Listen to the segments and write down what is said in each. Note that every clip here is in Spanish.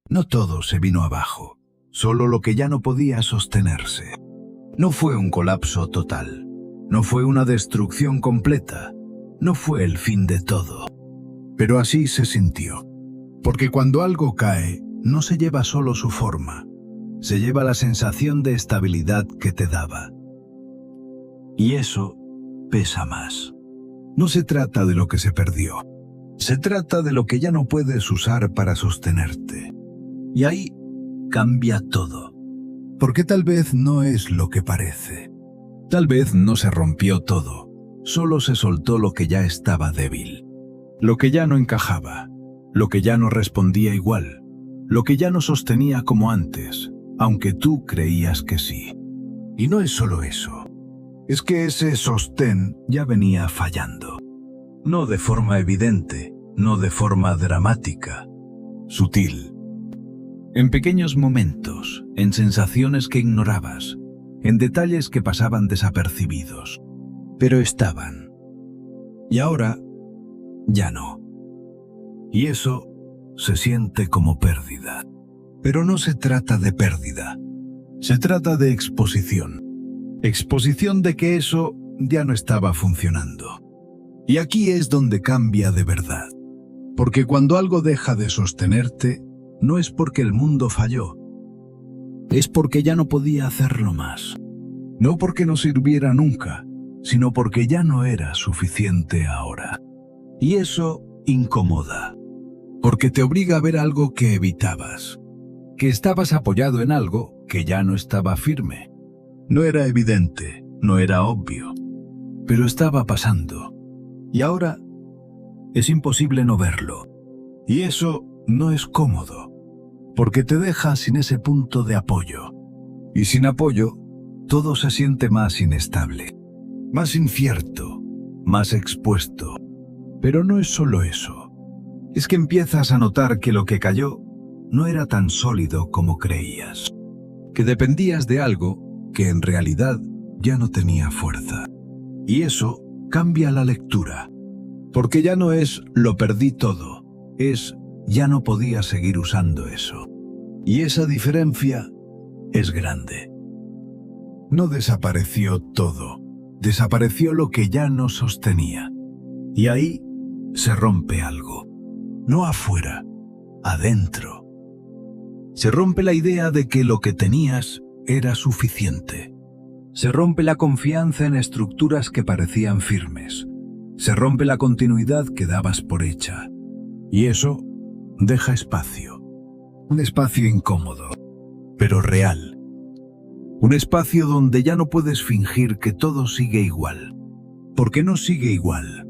No todo se vino abajo, solo lo que ya no podía sostenerse. No fue un colapso total, no fue una destrucción completa, no fue el fin de todo. Pero así se sintió, porque cuando algo cae, no se lleva solo su forma, se lleva la sensación de estabilidad que te daba. Y eso pesa más. No se trata de lo que se perdió, se trata de lo que ya no puedes usar para sostenerte. Y ahí cambia todo. Porque tal vez no es lo que parece. Tal vez no se rompió todo, solo se soltó lo que ya estaba débil. Lo que ya no encajaba, lo que ya no respondía igual, lo que ya no sostenía como antes, aunque tú creías que sí. Y no es solo eso, es que ese sostén ya venía fallando. No de forma evidente, no de forma dramática, sutil. En pequeños momentos, en sensaciones que ignorabas, en detalles que pasaban desapercibidos, pero estaban. Y ahora, ya no. Y eso se siente como pérdida. Pero no se trata de pérdida, se trata de exposición. Exposición de que eso ya no estaba funcionando. Y aquí es donde cambia de verdad. Porque cuando algo deja de sostenerte, no es porque el mundo falló, es porque ya no podía hacerlo más. No porque no sirviera nunca, sino porque ya no era suficiente ahora. Y eso incomoda, porque te obliga a ver algo que evitabas, que estabas apoyado en algo que ya no estaba firme. No era evidente, no era obvio, pero estaba pasando. Y ahora es imposible no verlo. Y eso no es cómodo, porque te deja sin ese punto de apoyo. Y sin apoyo, todo se siente más inestable, más incierto, más expuesto. Pero no es solo eso. Es que empiezas a notar que lo que cayó no era tan sólido como creías. Que dependías de algo que en realidad ya no tenía fuerza. Y eso cambia la lectura. Porque ya no es lo perdí todo, es ya no podía seguir usando eso. Y esa diferencia es grande. No desapareció todo, desapareció lo que ya no sostenía. Y ahí se rompe algo. No afuera, adentro. Se rompe la idea de que lo que tenías era suficiente. Se rompe la confianza en estructuras que parecían firmes. Se rompe la continuidad que dabas por hecha. Y eso deja espacio. Un espacio incómodo, pero real. Un espacio donde ya no puedes fingir que todo sigue igual. Porque no sigue igual.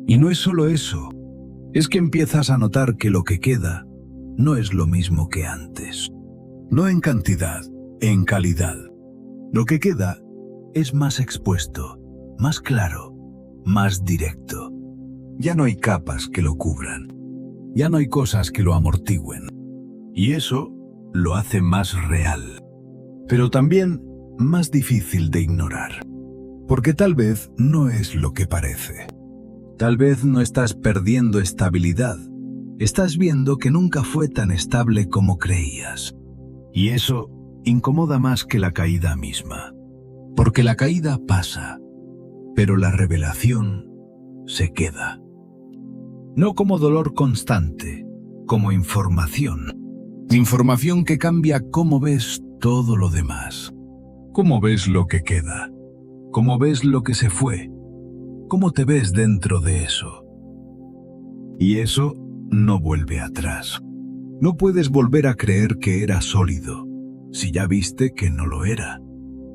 Y no es solo eso. Es que empiezas a notar que lo que queda no es lo mismo que antes. No en cantidad, en calidad. Lo que queda es más expuesto, más claro, más directo. Ya no hay capas que lo cubran. Ya no hay cosas que lo amortigüen. Y eso lo hace más real. Pero también más difícil de ignorar. Porque tal vez no es lo que parece. Tal vez no estás perdiendo estabilidad. Estás viendo que nunca fue tan estable como creías. Y eso incomoda más que la caída misma. Porque la caída pasa, pero la revelación se queda. No como dolor constante, como información. Información que cambia cómo ves todo lo demás. Cómo ves lo que queda. Cómo ves lo que se fue. Cómo te ves dentro de eso. Y eso no vuelve atrás. No puedes volver a creer que era sólido, si ya viste que no lo era.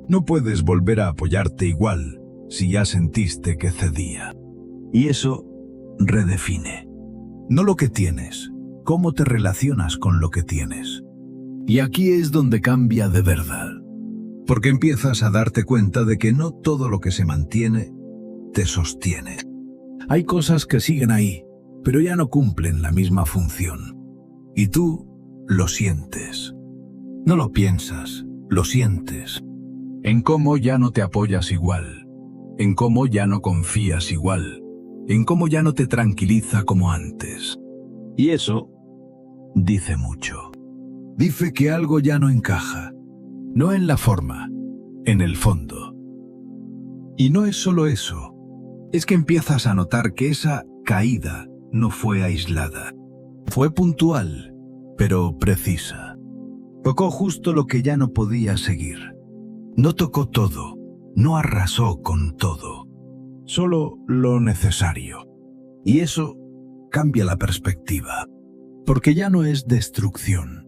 No puedes volver a apoyarte igual, si ya sentiste que cedía. Y eso redefine. No lo que tienes, cómo te relacionas con lo que tienes. Y aquí es donde cambia de verdad. Porque empiezas a darte cuenta de que no todo lo que se mantiene, te sostiene. Hay cosas que siguen ahí, pero ya no cumplen la misma función. Y tú lo sientes. No lo piensas, lo sientes. En cómo ya no te apoyas igual. En cómo ya no confías igual. En cómo ya no te tranquiliza como antes. Y eso dice mucho. Dice que algo ya no encaja, no en la forma, en el fondo. Y no es solo eso, es que empiezas a notar que esa caída no fue aislada. Fue puntual, pero precisa. Tocó justo lo que ya no podía seguir. No tocó todo, no arrasó con todo, solo lo necesario. Y eso cambia la perspectiva, porque ya no es destrucción,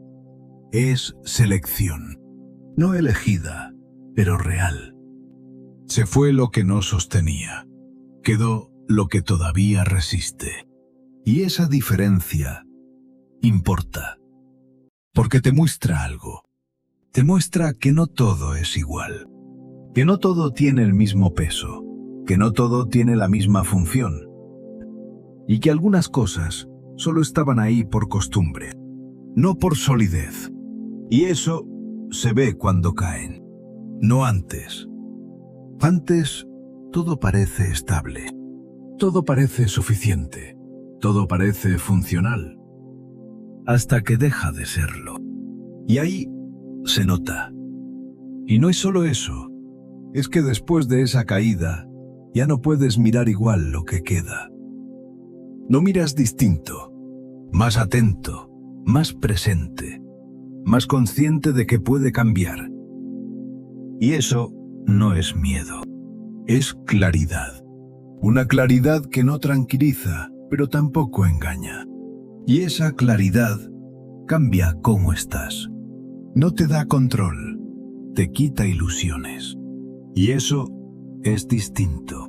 es selección, no elegida, pero real. Se fue lo que no sostenía, quedó lo que todavía resiste. Y esa diferencia importa, porque te muestra algo. Te muestra que no todo es igual, que no todo tiene el mismo peso, que no todo tiene la misma función, y que algunas cosas solo estaban ahí por costumbre, no por solidez. Y eso se ve cuando caen, no antes. Antes todo parece estable, todo parece suficiente, todo parece funcional, hasta que deja de serlo. Y ahí se nota. Y no es solo eso, es que después de esa caída ya no puedes mirar igual lo que queda. No miras distinto, más atento, más presente, más consciente de que puede cambiar. Y eso no es miedo, es claridad. Una claridad que no tranquiliza, pero tampoco engaña. Y esa claridad cambia cómo estás. No te da control, te quita ilusiones. Y eso es distinto.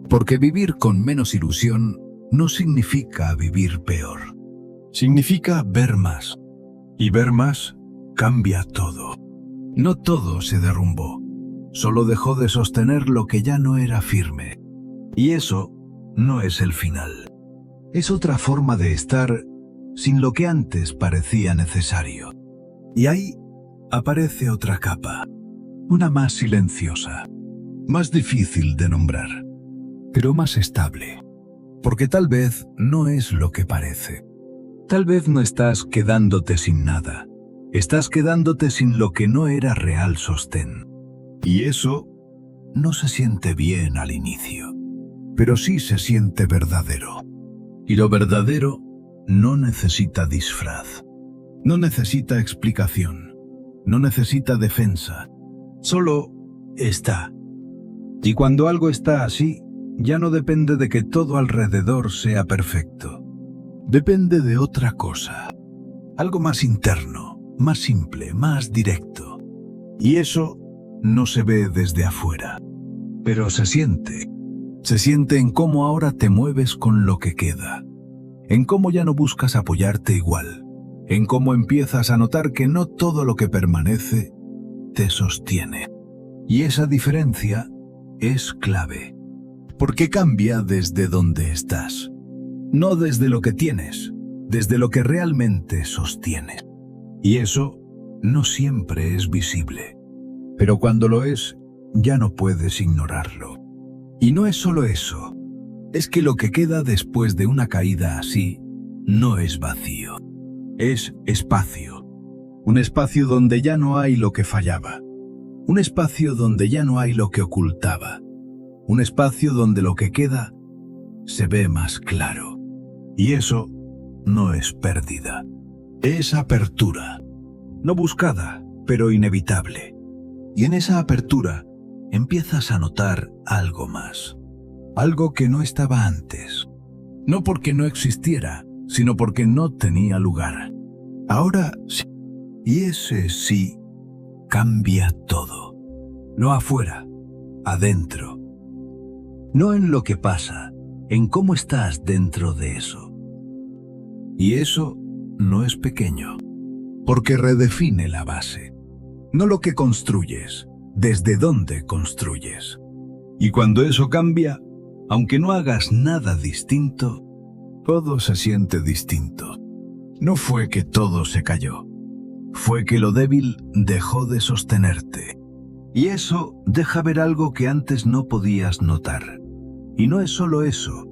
Porque vivir con menos ilusión no significa vivir peor. Significa ver más. Y ver más cambia todo. No todo se derrumbó. Solo dejó de sostener lo que ya no era firme. Y eso no es el final. Es otra forma de estar sin lo que antes parecía necesario. Y ahí aparece otra capa, una más silenciosa, más difícil de nombrar, pero más estable. Porque tal vez no es lo que parece. Tal vez no estás quedándote sin nada. Estás quedándote sin lo que no era real sostén. Y eso no se siente bien al inicio, pero sí se siente verdadero. Y lo verdadero no necesita disfraz, no necesita explicación, no necesita defensa, solo está. Y cuando algo está así, ya no depende de que todo alrededor sea perfecto. Depende de otra cosa, algo más interno, más simple, más directo. Y eso no se ve desde afuera, pero se siente. Se siente en cómo ahora te mueves con lo que queda, en cómo ya no buscas apoyarte igual, en cómo empiezas a notar que no todo lo que permanece te sostiene. Y esa diferencia es clave, porque cambia desde donde estás, no desde lo que tienes, desde lo que realmente sostienes. Y eso no siempre es visible, pero cuando lo es, ya no puedes ignorarlo. Y no es solo eso, es que lo que queda después de una caída así no es vacío, es espacio. Un espacio donde ya no hay lo que fallaba, un espacio donde ya no hay lo que ocultaba, un espacio donde lo que queda se ve más claro. Y eso no es pérdida, es apertura, no buscada, pero inevitable. Y en esa apertura empiezas a notar algo más, algo que no estaba antes, no porque no existiera, sino porque no tenía lugar. Ahora sí, y ese sí cambia todo, no afuera, adentro. No en lo que pasa, en cómo estás dentro de eso. Y eso no es pequeño, porque redefine la base, no lo que construyes, desde dónde construyes. Y cuando eso cambia, aunque no hagas nada distinto, todo se siente distinto. No fue que todo se cayó, fue que lo débil dejó de sostenerte. Y eso deja ver algo que antes no podías notar. Y no es solo eso,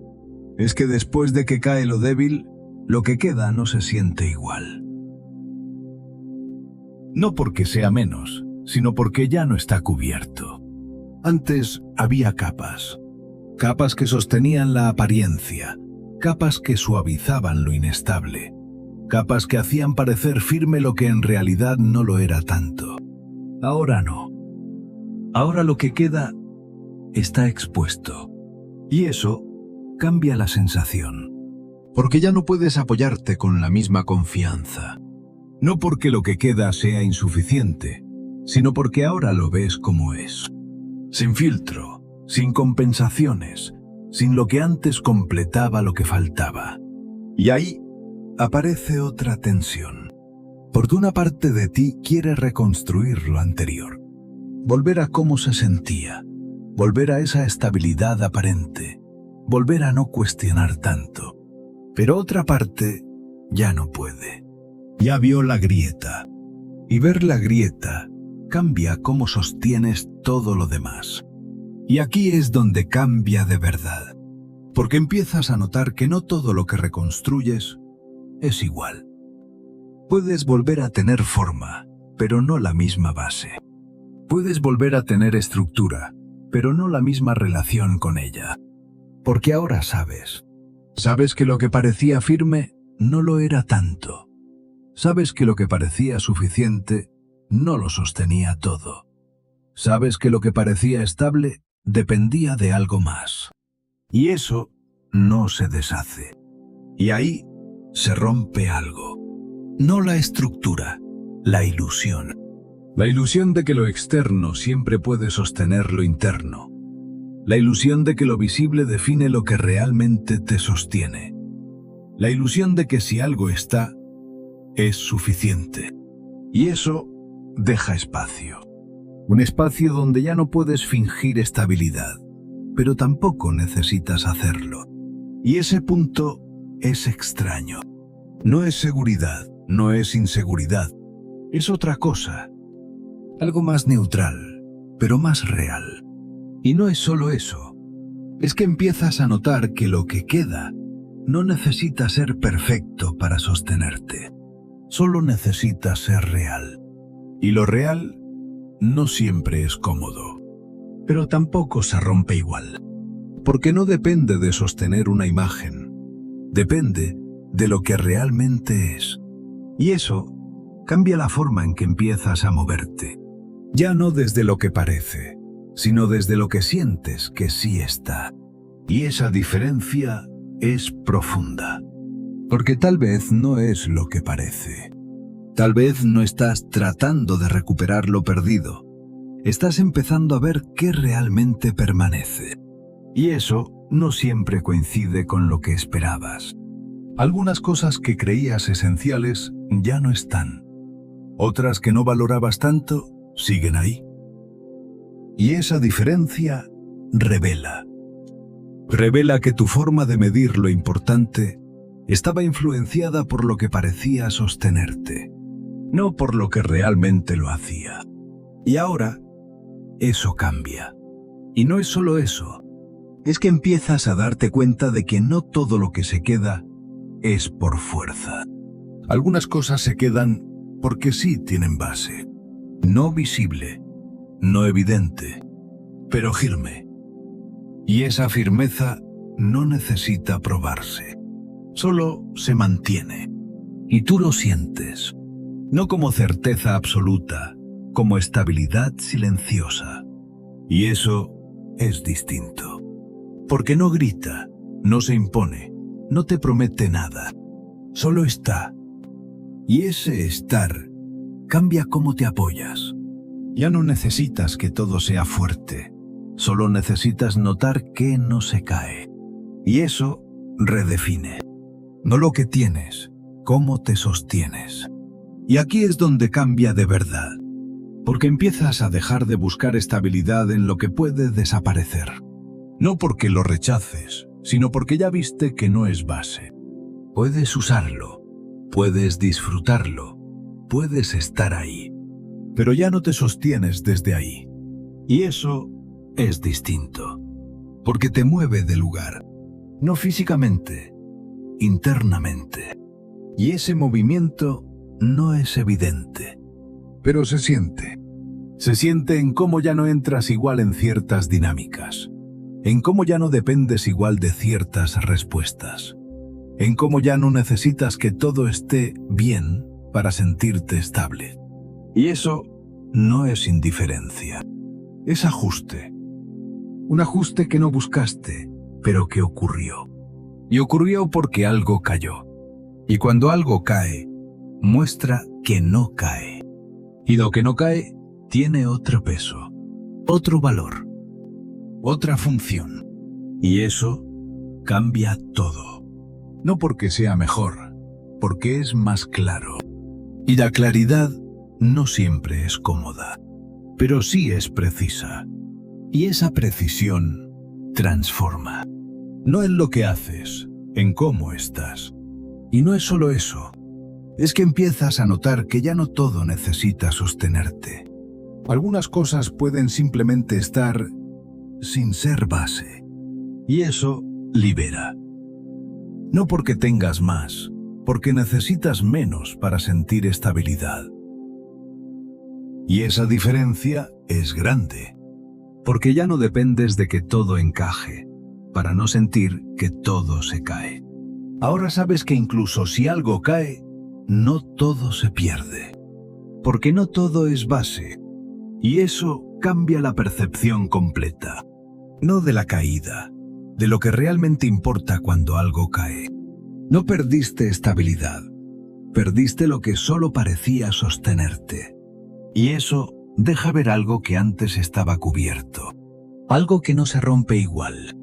es que después de que cae lo débil, lo que queda no se siente igual. No porque sea menos, sino porque ya no está cubierto. Antes había capas. Capas que sostenían la apariencia, capas que suavizaban lo inestable, capas que hacían parecer firme lo que en realidad no lo era tanto. Ahora no. Ahora lo que queda está expuesto. Y eso cambia la sensación. Porque ya no puedes apoyarte con la misma confianza. No porque lo que queda sea insuficiente, sino porque ahora lo ves como es. Sin filtro, sin compensaciones, sin lo que antes completaba lo que faltaba. Y ahí aparece otra tensión. Porque una parte de ti quiere reconstruir lo anterior. Volver a cómo se sentía. Volver a esa estabilidad aparente. Volver a no cuestionar tanto. Pero otra parte ya no puede. Ya vio la grieta. Y ver la grieta cambia cómo sostienes todo lo demás. Y aquí es donde cambia de verdad. Porque empiezas a notar que no todo lo que reconstruyes es igual. Puedes volver a tener forma, pero no la misma base. Puedes volver a tener estructura, pero no la misma relación con ella. Porque ahora sabes. Sabes que lo que parecía firme no lo era tanto. Sabes que lo que parecía suficiente no lo sostenía todo. Sabes que lo que parecía estable dependía de algo más. Y eso no se deshace. Y ahí se rompe algo. No la estructura, la ilusión. La ilusión de que lo externo siempre puede sostener lo interno. La ilusión de que lo visible define lo que realmente te sostiene. La ilusión de que si algo está, es suficiente. Y eso deja espacio. Un espacio donde ya no puedes fingir estabilidad, pero tampoco necesitas hacerlo. Y ese punto es extraño. No es seguridad, no es inseguridad. Es otra cosa. Algo más neutral, pero más real. Y no es solo eso. Es que empiezas a notar que lo que queda no necesita ser perfecto para sostenerte. Solo necesita ser real. Y lo real no siempre es cómodo. Pero tampoco se rompe igual. Porque no depende de sostener una imagen. Depende de lo que realmente es. Y eso cambia la forma en que empiezas a moverte. Ya no desde lo que parece, sino desde lo que sientes que sí está. Y esa diferencia es profunda. Porque tal vez no es lo que parece. Tal vez no estás tratando de recuperar lo perdido. Estás empezando a ver qué realmente permanece. Y eso no siempre coincide con lo que esperabas. Algunas cosas que creías esenciales ya no están. Otras que no valorabas tanto siguen ahí. Y esa diferencia revela que tu forma de medir lo importante estaba influenciada por lo que parecía sostenerte, no por lo que realmente lo hacía. Y ahora, eso cambia. Y no es solo eso, es que empiezas a darte cuenta de que no todo lo que se queda es por fuerza. Algunas cosas se quedan porque sí tienen base, no visible, no evidente, pero firme. Y esa firmeza no necesita probarse, solo se mantiene. Y tú lo sientes, no como certeza absoluta, como estabilidad silenciosa. Y eso es distinto. Porque no grita, no se impone, no te promete nada, solo está. Y ese estar cambia cómo te apoyas. Ya no necesitas que todo sea fuerte, solo necesitas notar que no se cae. Y eso redefine. No lo que tienes, cómo te sostienes. Y aquí es donde cambia de verdad. Porque empiezas a dejar de buscar estabilidad en lo que puede desaparecer. No porque lo rechaces, sino porque ya viste que no es base. Puedes usarlo, puedes disfrutarlo, puedes estar ahí. Pero ya no te sostienes desde ahí. Y eso es distinto. Porque te mueve de lugar. No físicamente, internamente. Y ese movimiento no es evidente. pero se siente. Se siente en cómo ya no entras igual en ciertas dinámicas, en cómo ya no dependes igual de ciertas respuestas, en cómo ya no necesitas que todo esté bien para sentirte estable. Y eso no es indiferencia, es ajuste. Un ajuste que no buscaste, pero que ocurrió. Y ocurrió porque algo cayó. Y cuando algo cae, muestra que no cae. Y lo que no cae tiene otro peso, otro valor, otra función. Y eso cambia todo. No porque sea mejor, porque es más claro. Y la claridad no siempre es cómoda, pero sí es precisa. Y esa precisión transforma. No en lo que haces, en cómo estás. Y no es solo eso. Es que empiezas a notar que ya no todo necesita sostenerte. Algunas cosas pueden simplemente estar sin ser base. Y eso libera. No porque tengas más, porque necesitas menos para sentir estabilidad. Y esa diferencia es grande. Porque ya no dependes de que todo encaje, para no sentir que todo se cae. Ahora sabes que incluso si algo cae, no todo se pierde. Porque no todo es base. Y eso cambia la percepción completa. No de la caída, de lo que realmente importa cuando algo cae. No perdiste estabilidad. Perdiste lo que solo parecía sostenerte. Y eso deja ver algo que antes estaba cubierto. Algo que no se rompe igual.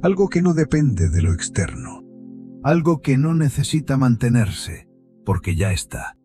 Algo que no depende de lo externo. Algo que no necesita mantenerse, porque ya está.